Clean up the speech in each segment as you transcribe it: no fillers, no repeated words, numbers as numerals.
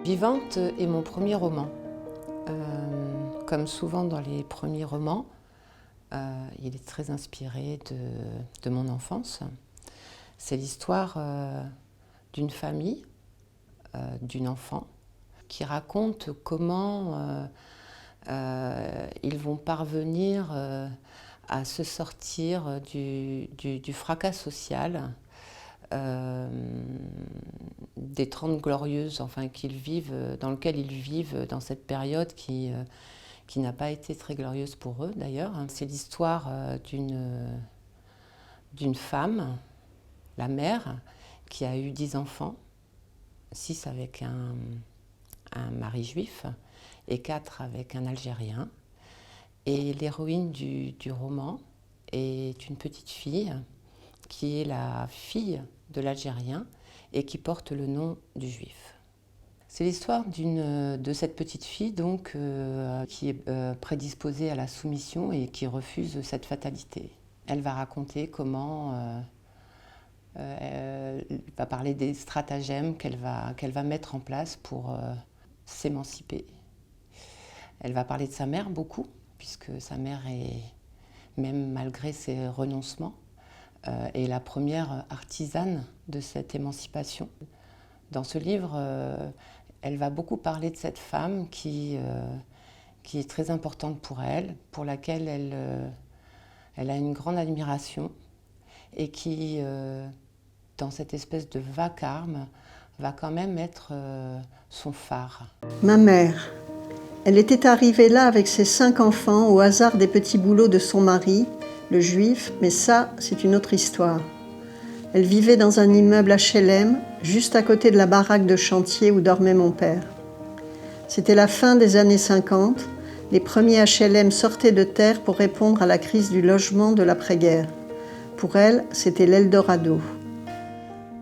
Vivante est mon premier roman. Comme souvent dans les premiers romans, il est très inspiré de mon enfance. C'est l'histoire d'une famille, d'une enfant, qui raconte comment ils vont parvenir à se sortir du fracas social, des 30 glorieuses, enfin, dans lequel ils vivent dans cette période qui n'a pas été très glorieuse pour eux d'ailleurs. C'est l'histoire d'une femme, la mère, qui a eu 10 enfants, 6 avec un mari juif et 4 avec un Algérien. Et l'héroïne du roman est une petite fille qui est la fille de l'Algérien et qui porte le nom du juif. C'est l'histoire de cette petite fille donc, qui est prédisposée à la soumission et qui refuse cette fatalité. Elle va raconter comment elle va parler des stratagèmes qu'elle va mettre en place pour s'émanciper. Elle va parler de sa mère beaucoup, puisque sa mère est, même malgré ses renoncements, est la première artisane de cette émancipation. Dans ce livre, elle va beaucoup parler de cette femme qui est très importante pour elle, pour laquelle elle a une grande admiration et qui, dans cette espèce de vacarme, va quand même être son phare. Ma mère, elle était arrivée là avec ses 5 enfants au hasard des petits boulots de son mari, le juif, mais ça, c'est une autre histoire. Elle vivait dans un immeuble HLM, juste à côté de la baraque de chantier où dormait mon père. C'était la fin des années 50, les premiers HLM sortaient de terre pour répondre à la crise du logement de l'après-guerre. Pour elle, c'était l'Eldorado.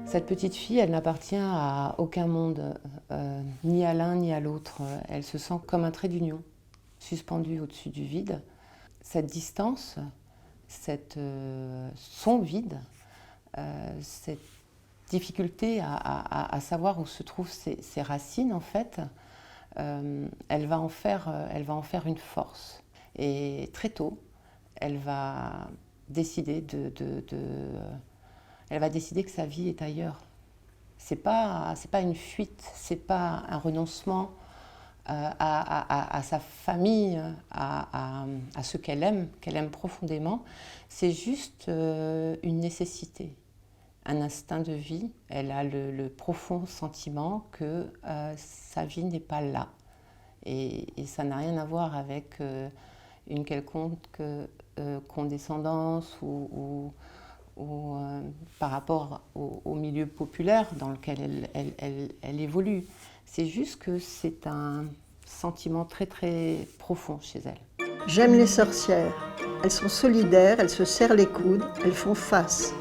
Cette petite fille, elle n'appartient à aucun monde, ni à l'un ni à l'autre. Elle se sent comme un trait d'union, suspendue au-dessus du vide. Cette distance, son vide, cette difficulté à savoir où se trouvent ses racines, en fait, elle va en faire une force. Et très tôt, elle va décider elle va décider que sa vie est ailleurs. C'est pas une fuite, c'est pas un renoncement à sa famille, à ce qu'elle aime profondément. C'est juste une nécessité, un instinct de vie. Elle a le profond sentiment que sa vie n'est pas là. Et ça n'a rien à voir avec une quelconque condescendance ou par rapport au milieu populaire dans lequel elle évolue. C'est juste que c'est un sentiment très très profond chez elle. J'aime les sorcières. Elles sont solidaires, elles se serrent les coudes, elles font face.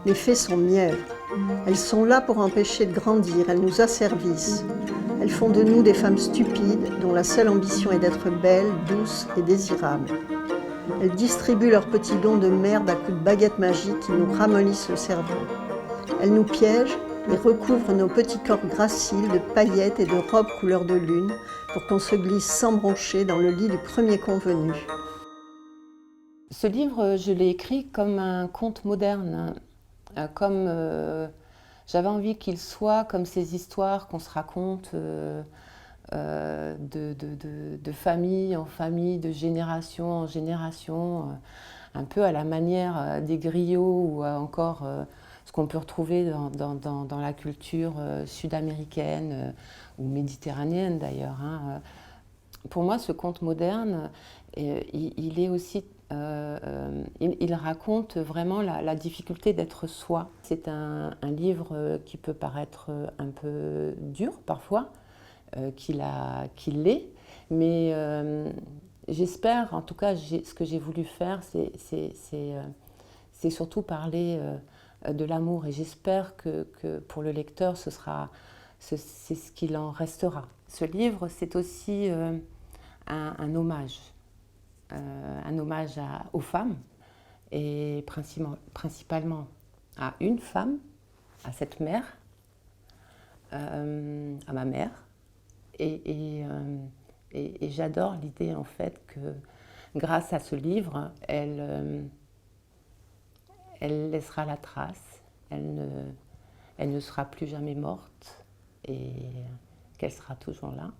Les fées sont mièvres. Elles sont là pour empêcher de grandir, elles nous asservissent. Elles font de nous des femmes stupides dont la seule ambition est d'être belles, douces et désirables. Elles distribuent leurs petits dons de merde à coups de baguettes magiques qui nous ramollissent le cerveau. Elles nous piègent et recouvrent nos petits corps graciles de paillettes et de robes couleur de lune pour qu'on se glisse sans broncher dans le lit du premier convenu. Ce livre, je l'ai écrit comme un conte moderne, comme j'avais envie qu'il soit comme ces histoires qu'on se raconte de famille en famille, de génération en génération, un peu à la manière des griots ou encore ce qu'on peut retrouver dans la culture sud-américaine ou méditerranéenne d'ailleurs. Pour moi, ce conte moderne, il est aussi il raconte vraiment la difficulté d'être soi. C'est un livre qui peut paraître un peu dur parfois, qu'il l'est, mais j'espère, en tout cas, ce que j'ai voulu faire, c'est surtout parler de l'amour, et j'espère que pour le lecteur, c'est ce qu'il en restera. Ce livre, c'est aussi un hommage. Un hommage aux femmes et principalement à une femme, à cette mère, à ma mère, Et j'adore l'idée en fait que grâce à ce livre, elle laissera la trace, elle ne sera plus jamais morte et qu'elle sera toujours là.